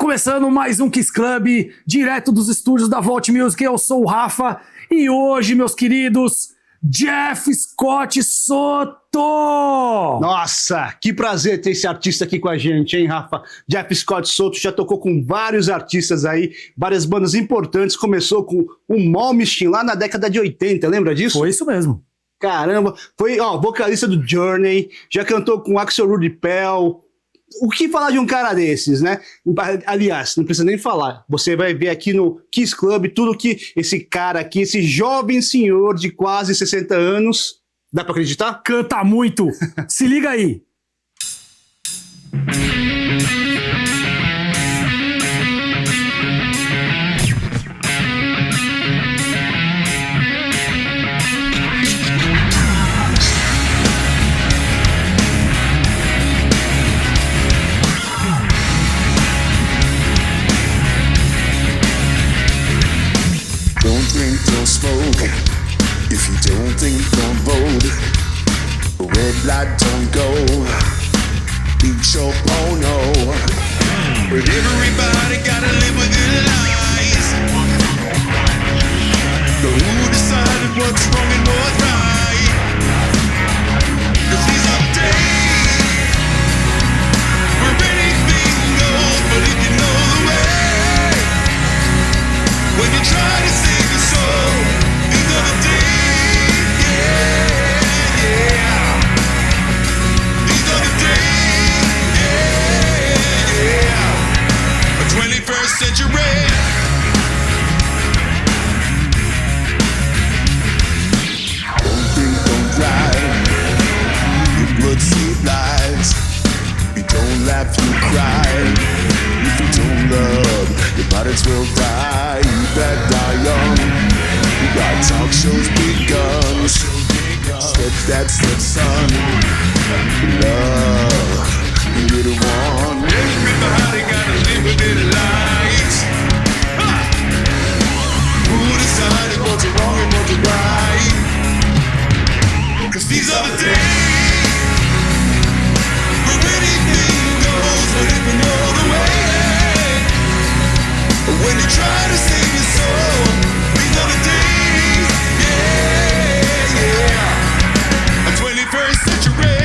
começando mais um Kissclub, direto dos estúdios da Vault Music. Eu sou o Hafa e hoje, meus queridos, Jeff Scott Soto! Nossa, que prazer ter esse artista aqui com a gente, hein, Rafa? Jeff Scott Soto já tocou com vários artistas aí, várias bandas importantes. Começou com o Malmsteen lá na década de 80, lembra disso? Foi isso mesmo. Caramba, foi vocalista do Journey, já cantou com Axel Rudy Pell. O que falar de um cara desses, né? Aliás, não precisa nem falar. Você vai ver aqui no Kissclub tudo que esse cara aqui, esse jovem senhor de quase 60 anos, dá pra acreditar? Canta muito! Se liga aí! Don't smoke. If you don't think, don't vote. Red light, don't go. Eat your porno. But everybody gotta live with their lies. So who decided what's wrong and what's right? 'Cause these are the days where anything goes. But if you know the way, when you try to save your soul, these are the days, yeah, yeah. These are the days, yeah, yeah. The 21st century. Don't think, don't drive. Your blood sleep lies. You don't laugh, you cry. If you don't love, your bodies will die. You better die young. You got talk shows begun. Step that, step son. Love, you're the one. Everybody gotta live with their lives. Who decided what's wrong and what's right? 'Cause these are the days where anything goes, but if you know the way. When you try to save your soul, these are the days, yeah, yeah. A 21st century.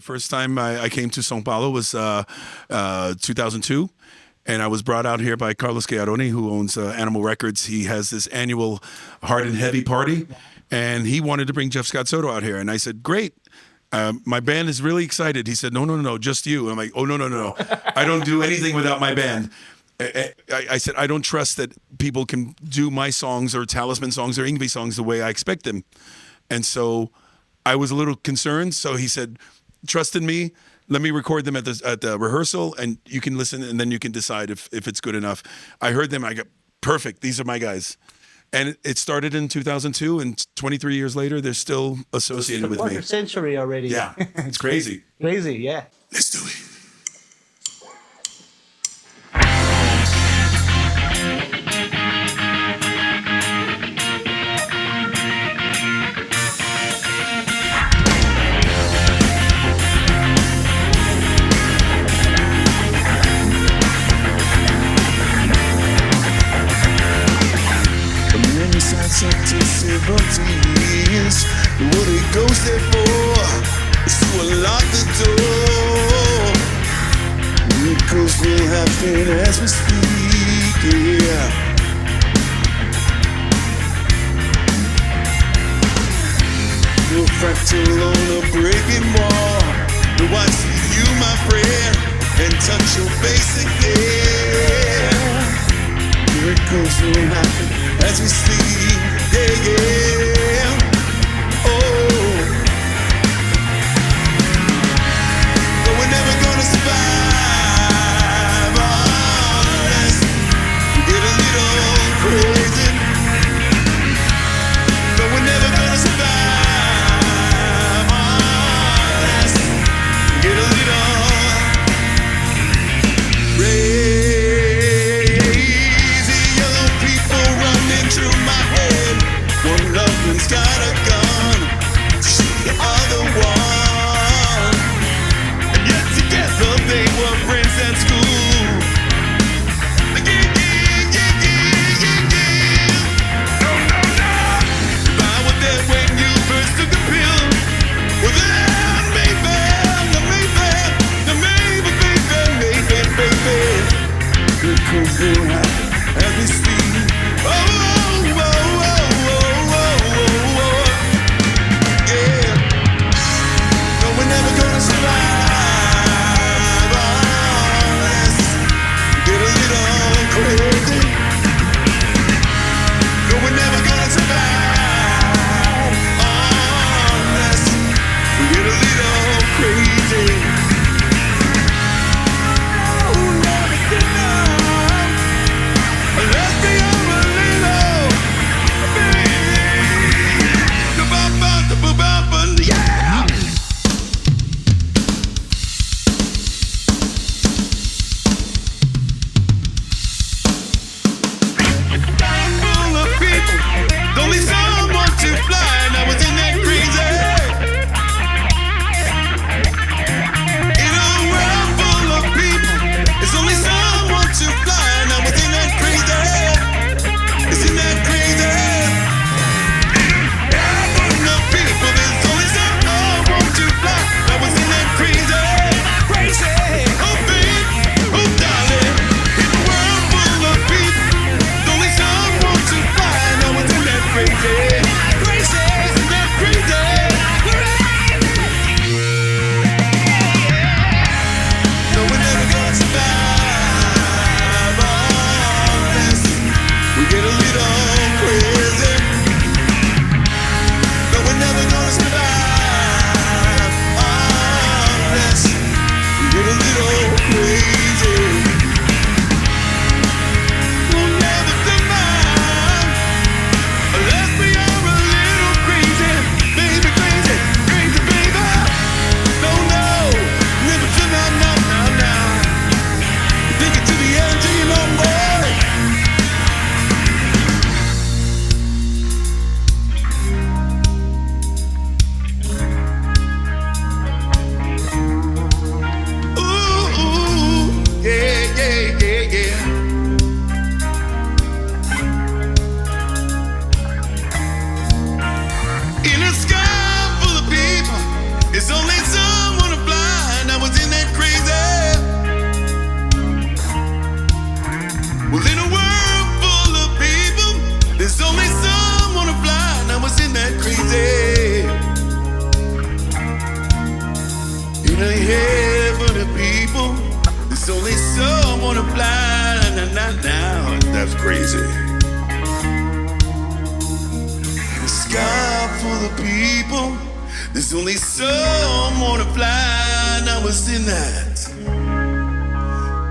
First time I came to São Paulo was 2002. And I was brought out here by Carlos Chiaroni, who owns Animal Records. He has this annual Hard and Heavy party, and he wanted to bring Jeff Scott Soto out here. And I said, great. My band is really excited. He said, no, just you. I'm like, oh, no. I don't do anything without my band. I said, I don't trust that people can do my songs or Talisman songs or Yngwie songs the way I expect them. And so I was a little concerned. So he said, trust in me. Let me record them at the rehearsal, and you can listen, and then you can decide if it's good enough. I heard them. I got perfect. These are my guys. And it started in 2002, and 23 years later, they're still associated with me. Quarter century already. Yeah, it's crazy. Crazy, yeah. Let's do it. Years. What it goes there for is to unlock the door. Miracles will happen as we speak, yeah. You're a fractal on a breaking wall. To watch you, my friend, and touch your face again. Miracles will happen as we sleep, yeah. Oh, but we're never gonna survive unless we get a little crazy. But we're never gonna survive unless we get a little crazy. Yellow people running through my head. One loved one's got a gun to shoot the other one. And yet together they were friends at school. No. If I were there when you first took the pill, well then maybe. Miracles will happen as we speak. Oh. Yeah. No, we're never gonna survive unless we get a little crazy. No, we're never gonna survive unless we get a little crazy. someone to fly. Now, that's crazy. The sky full of people. There's only someone to fly. Now what's in that?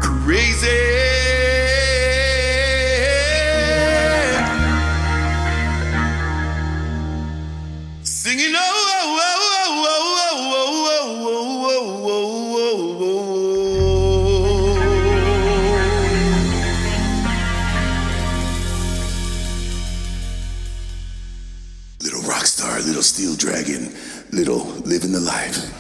Crazy. Singing, oh, oh, oh, oh, oh, oh, oh, oh, oh, oh. Little rock star, little steel dragon, little living the life.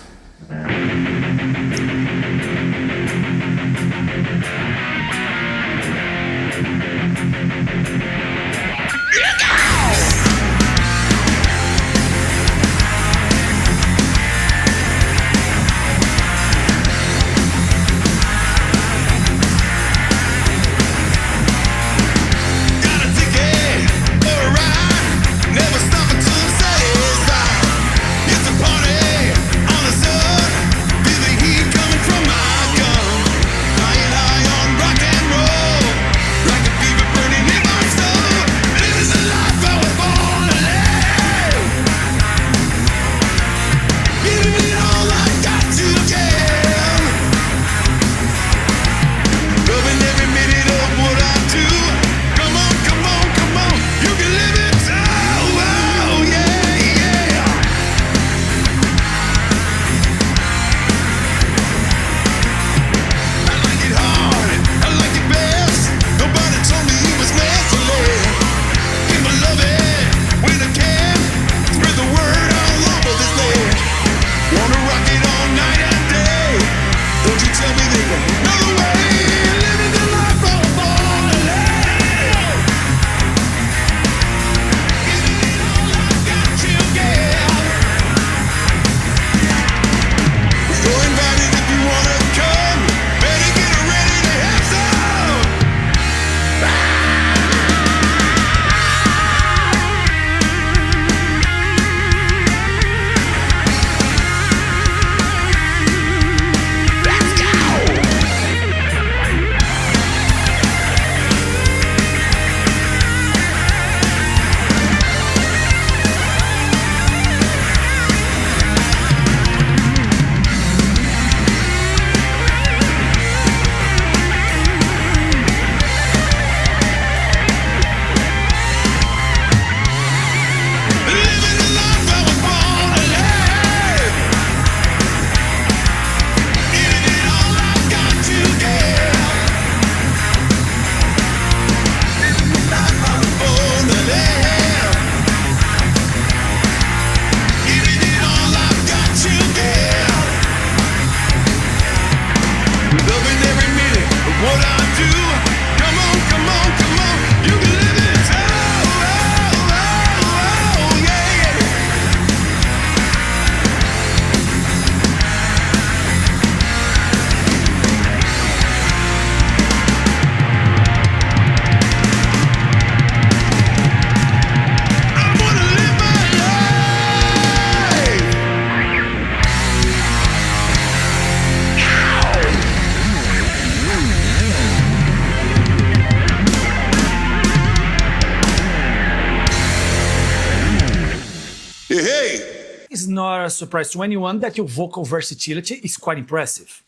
It's not a surprise to anyone that your vocal versatility is quite impressive.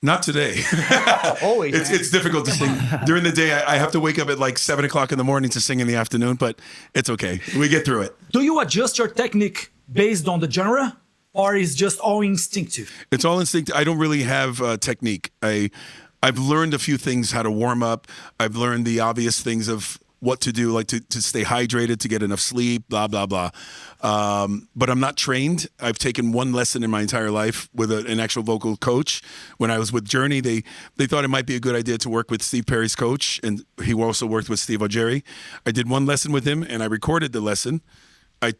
Not today. Always. It's difficult to sing. During the day, I have to wake up at like 7 o'clock in the morning to sing in the afternoon, but it's okay. We get through it. Do you adjust your technique based on the genre, or is just all instinctive? It's all instinct. I don't really have technique. I've learned a few things, how to warm up. I've learned the obvious things of what to do, like to stay hydrated, to get enough sleep, blah, blah, blah. But I'm not trained. I've taken one lesson in my entire life with an actual vocal coach. When I was with Journey, they thought it might be a good idea to work with Steve Perry's coach, and he also worked with Steve O'Jerry. I did one lesson with him, and I recorded the lesson. I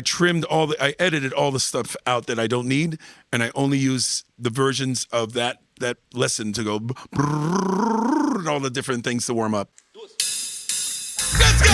trimmed I edited all the stuff out that I don't need, and I only use the versions of that lesson to go and all the different things to warm up. Let's go!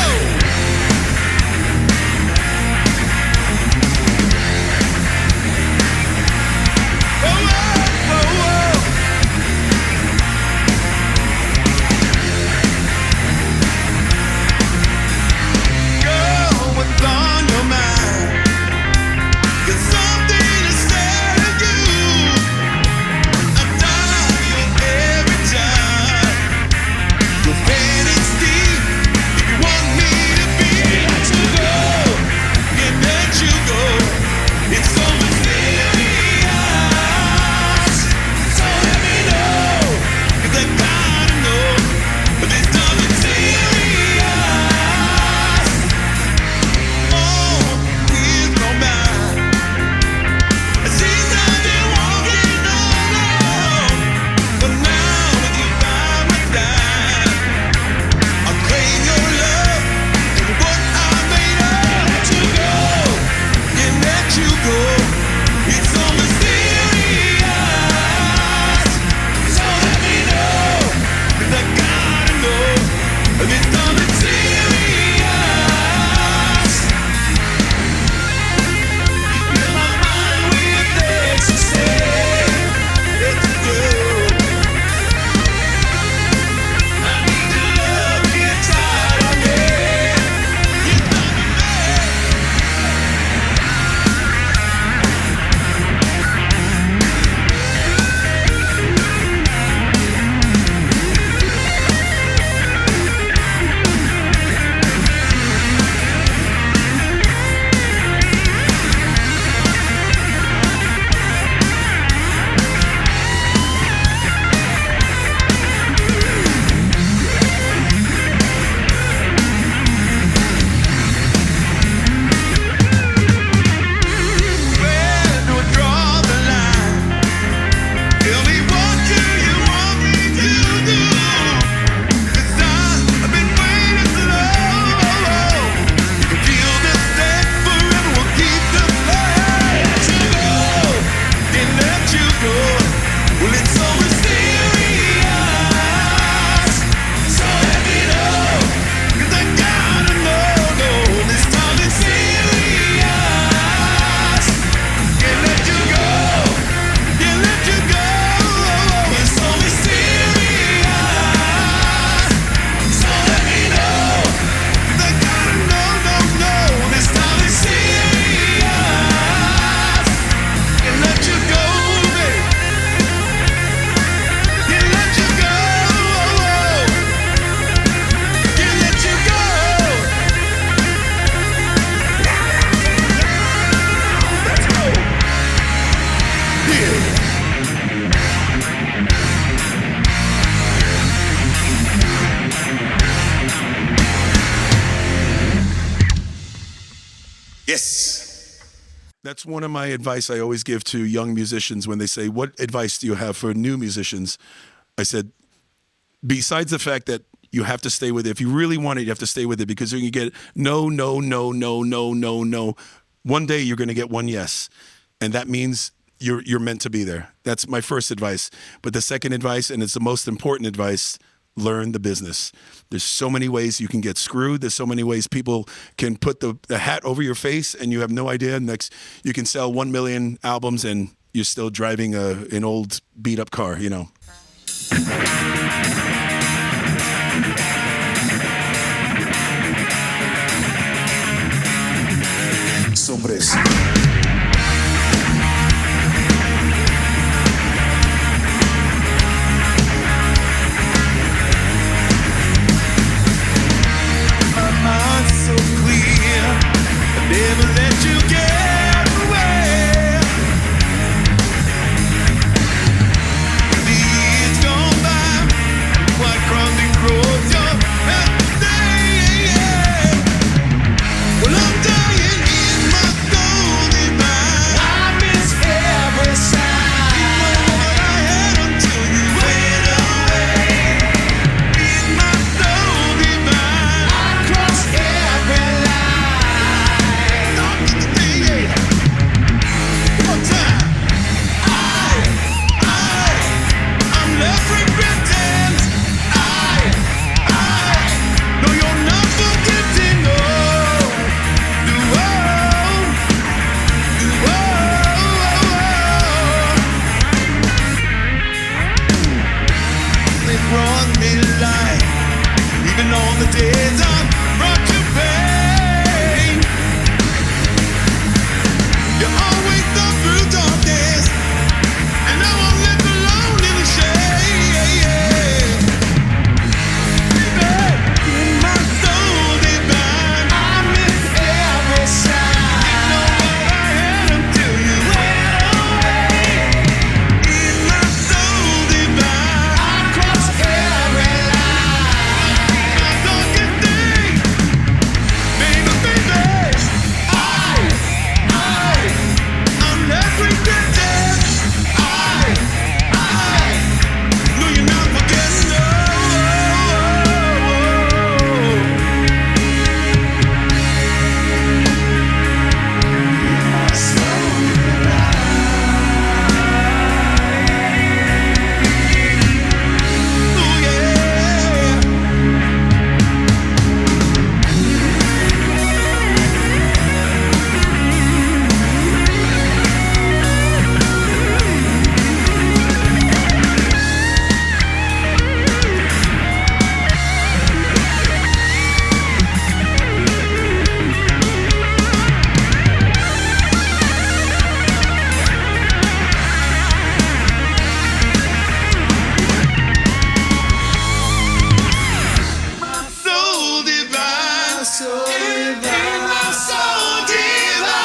Yes. That's one of my advice I always give to young musicians when they say, what advice do you have for new musicians? I said, besides the fact that you have to stay with it, if you really want it, you have to stay with it, because when you get no. One day you're going to get one yes. And that means you're meant to be there. That's my first advice. But the second advice, and it's the most important advice, learn the business. There's so many ways you can get screwed. There's so many ways people can put the hat over your face and you have no idea. Next, you can sell 1 million albums and you're still driving an old beat up car, you know. Sombras. So clear, I never let you get away. The years gone by, white crossing cross your day. Well, I'm dying in my golden mind. I miss every sign. You know what I had until you went away. In my golden mind, I cross every line. One time, I'm left regretting. I know you're not forgetting. They brought me life, even on the days I brought you pain. You always thought through darkness, and now I'm left alone in the shade. Baby, in my soul divine, I miss every sign. You know what I had until you went away. In my soul divine, I cross every line. My darkest day, baby, I'm left regretting. I know you're not forgetting. My soul oh yeah. My soul divine, in my soul divine,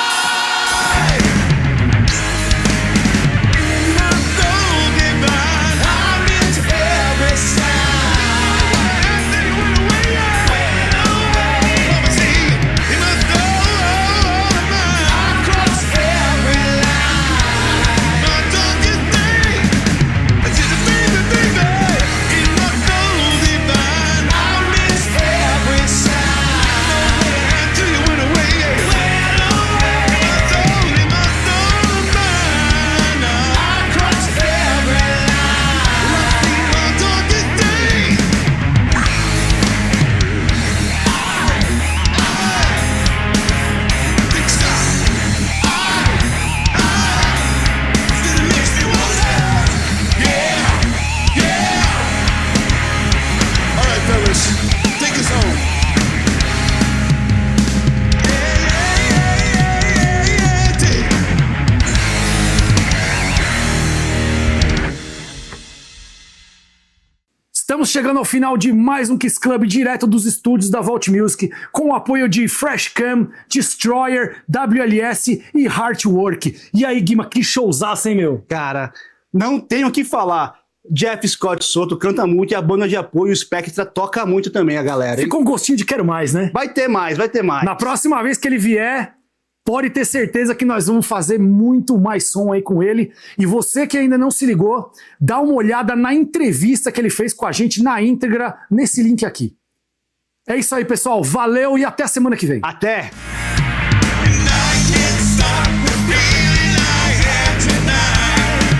in my soul divine, I miss every sign. Then you went away, went away. Let me see, in my soul divine, I cross every line. My darkest day, I said, baby, in my soul divine, I miss every sign. Till you went away, went away. In my soul divine, I cross every line. My darkest day, think stop. Still it makes me wanna, yeah. All right, fellas, take us home. Yeah, take. Estamos chegando ao final de mais um Kissclub direto dos estúdios da Vault Music, com o apoio de Freshcam, Destroyer, WLS e Heartwork. E aí, Gima, que showzaço, hein, meu? Cara, não tenho o que falar. Jeff Scott Soto canta muito e a banda de apoio, o Spectra, toca muito também, a galera. Ficou um gostinho de quero mais, né? Vai ter mais, vai ter mais. Na próxima vez que ele vier, pode ter certeza que nós vamos fazer muito mais som aí com ele. E você que ainda não se ligou, dá uma olhada na entrevista que ele fez com a gente na íntegra, nesse link aqui. É isso aí, pessoal. Valeu e até a semana que vem. Até! And I can't stop the feeling I have tonight.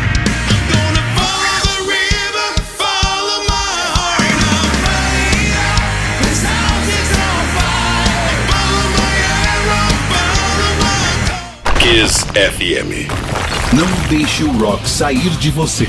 I'm gonna follow the river, follow my heart. I'm burning up, this house is on fire. Follow my arrow, follow my call. Kiss FM. Não deixe o rock sair de você.